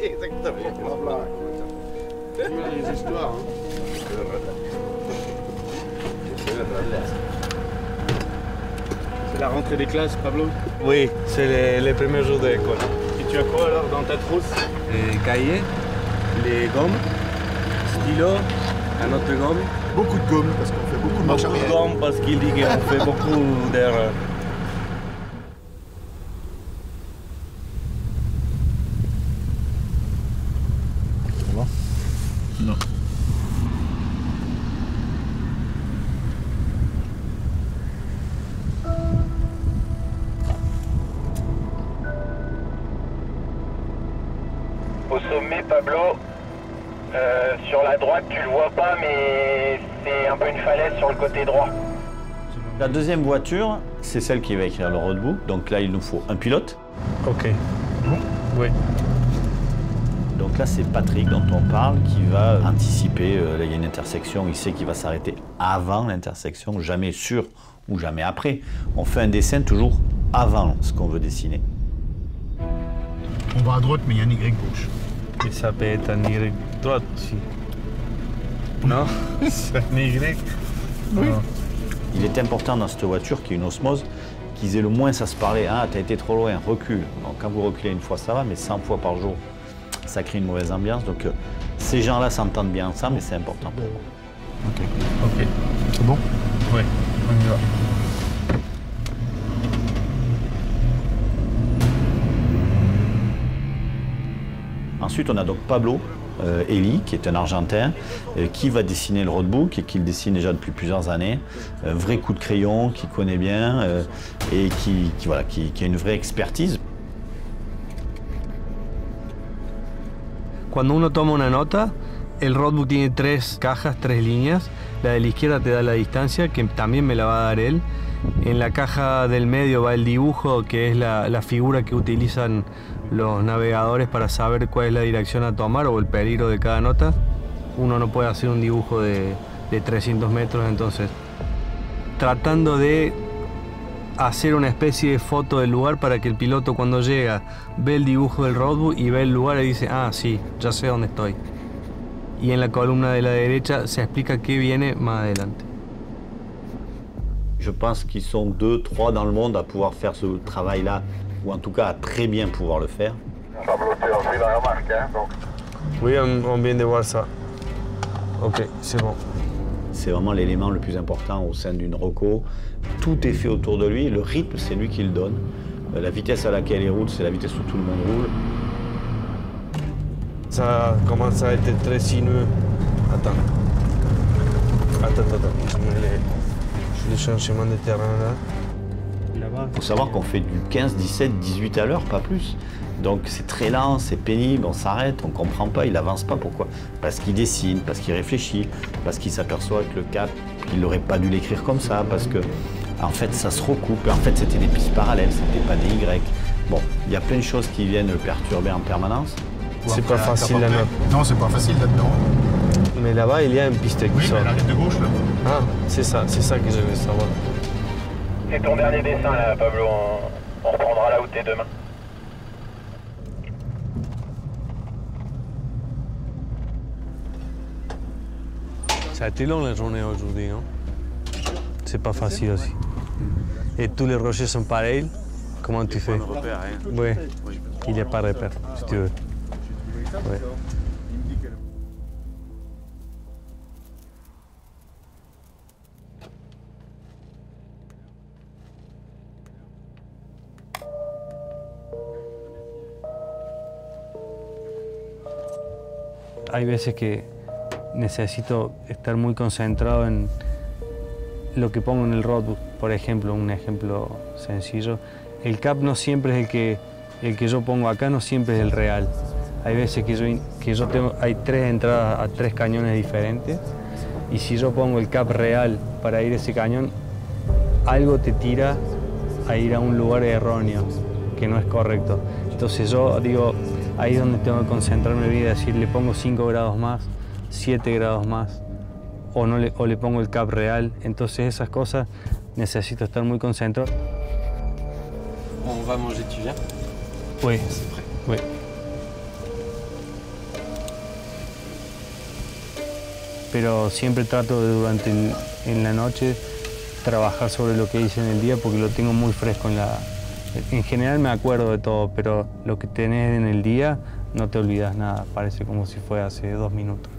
Exactement. Les histoires. C'est la rentrée des classes, Pablo? Oui, c'est les premiers jours de l'école. Et tu as quoi alors dans ta trousse? Les cahiers, les gommes, stylo, un autre gomme. Beaucoup de gomme parce qu'on fait beaucoup de marche Beaucoup de arrière. gomme parce qu'il dit qu'on fait beaucoup d'erreurs. Non. Au sommet, Pablo, sur la droite, tu le vois pas, mais c'est un peu une falaise sur le côté droit. La deuxième voiture, c'est celle qui va écrire le roadbook. Donc là, il nous faut un pilote. Ok. Oui. Donc là, c'est Patrick dont on parle qui va anticiper. Là, il y a une intersection, il sait qu'il va s'arrêter avant l'intersection, jamais sur ou jamais après. On fait un dessin toujours avant ce qu'on veut dessiner. On va à droite, mais il y a un Y gauche. Et ça peut être un Y droite aussi. Non? C'est un Y? Oui. Non. Il est important dans cette voiture qu'il y ait une osmose, qu'ils aient le moins à se parler. Ah, t'as été trop loin, recule. Donc quand vous reculez une fois, ça va, mais 100 fois par jour, ça crée une mauvaise ambiance. Donc ces gens-là s'entendent bien ensemble et c'est important pour moi. Ok. Ok. C'est bon? Oui, on y va. Ensuite, on a donc Pablo Eli, qui est un Argentin, qui va dessiner le roadbook et qui le dessine déjà depuis plusieurs années. Un vrai coup de crayon, qui connaît bien et qui a une vraie expertise. Cuando uno toma una nota, el roadbook tiene 3 cajas, 3 líneas. La de la izquierda te da la distancia, que también me la va a dar él. En la caja del medio va el dibujo, que es la figura que utilizan los navegadores para saber cuál es la dirección a tomar o el peligro de cada nota. Uno no puede hacer un dibujo de 300 metros, entonces tratando de hacer una especie de foto del lugar para que el piloto cuando llega ve el dibujo del roadbook y ve el lugar y dice, ah, sí, ya sé dónde estoy. Y en la columna de la derecha se explica qué viene más adelante. Je pense qu'ils sont 2, 3 dans le monde à pouvoir faire ce travail-là, ou en tout cas à très bien pouvoir le faire. Pablo, tu as pris la remarque, hein, donc. Oui, on vient de voir ça. Ok, c'est bon. C'est vraiment l'élément le plus important au sein d'une reco. Tout est fait autour de lui, le rythme, c'est lui qui le donne. La vitesse à laquelle il roule, c'est la vitesse où tout le monde roule. Ça commence à être très sinueux. Attends. Je mets les changements de terrain là. Il faut savoir qu'on fait du 15, 17, 18 à l'heure, pas plus. Donc c'est très lent, c'est pénible, on s'arrête, on ne comprend pas, il n'avance pas. Pourquoi? Parce qu'il dessine, parce qu'il réfléchit, parce qu'il s'aperçoit que le cap, il n'aurait pas dû l'écrire comme ça, parce que en fait ça se recoupe. En fait c'était des pistes parallèles, c'était pas des Y. Bon, il y a plein de choses qui viennent le perturber en permanence. C'est pas facile la note. Non, c'est pas facile là-dedans. Mais là-bas, il y a une piste qui Oui, mais sort. elle arrive de gauche là. Ah, c'est ça que je veux savoir. C'est ton dernier dessin là, Pablo. On reprendra là où t'es demain. Ça a été long la journée aujourd'hui, non? C'est pas facile aussi. Et tous les rochers sont pareils. Comment tu fais? Oui. Il n'y a pas de repère, si tu veux. Ouais. Hay veces que necesito estar muy concentrado en lo que pongo en el roadbook. Por ejemplo, un ejemplo sencillo, el cap no siempre es el que yo pongo acá, no siempre es el real. Hay veces que yo tengo, hay 3 entradas a 3 cañones diferentes y si yo pongo el cap real para ir a ese cañón, algo te tira a ir a un lugar erróneo, que no es correcto. Entonces yo digo, ahí es donde tengo que concentrarme bien y decir, le pongo 5 grados más, 7 grados más, o le pongo el cap real. Entonces esas cosas necesito estar muy concentrado. On va manger, tu viens? Oui. C'est prêt. Oui. Pero siempre trato de en la noche trabajar sobre lo que hice en el día porque lo tengo muy fresco en general me acuerdo de todo, pero lo que tenés en el día no te olvidas nada, parece como si fue hace 2 minutos.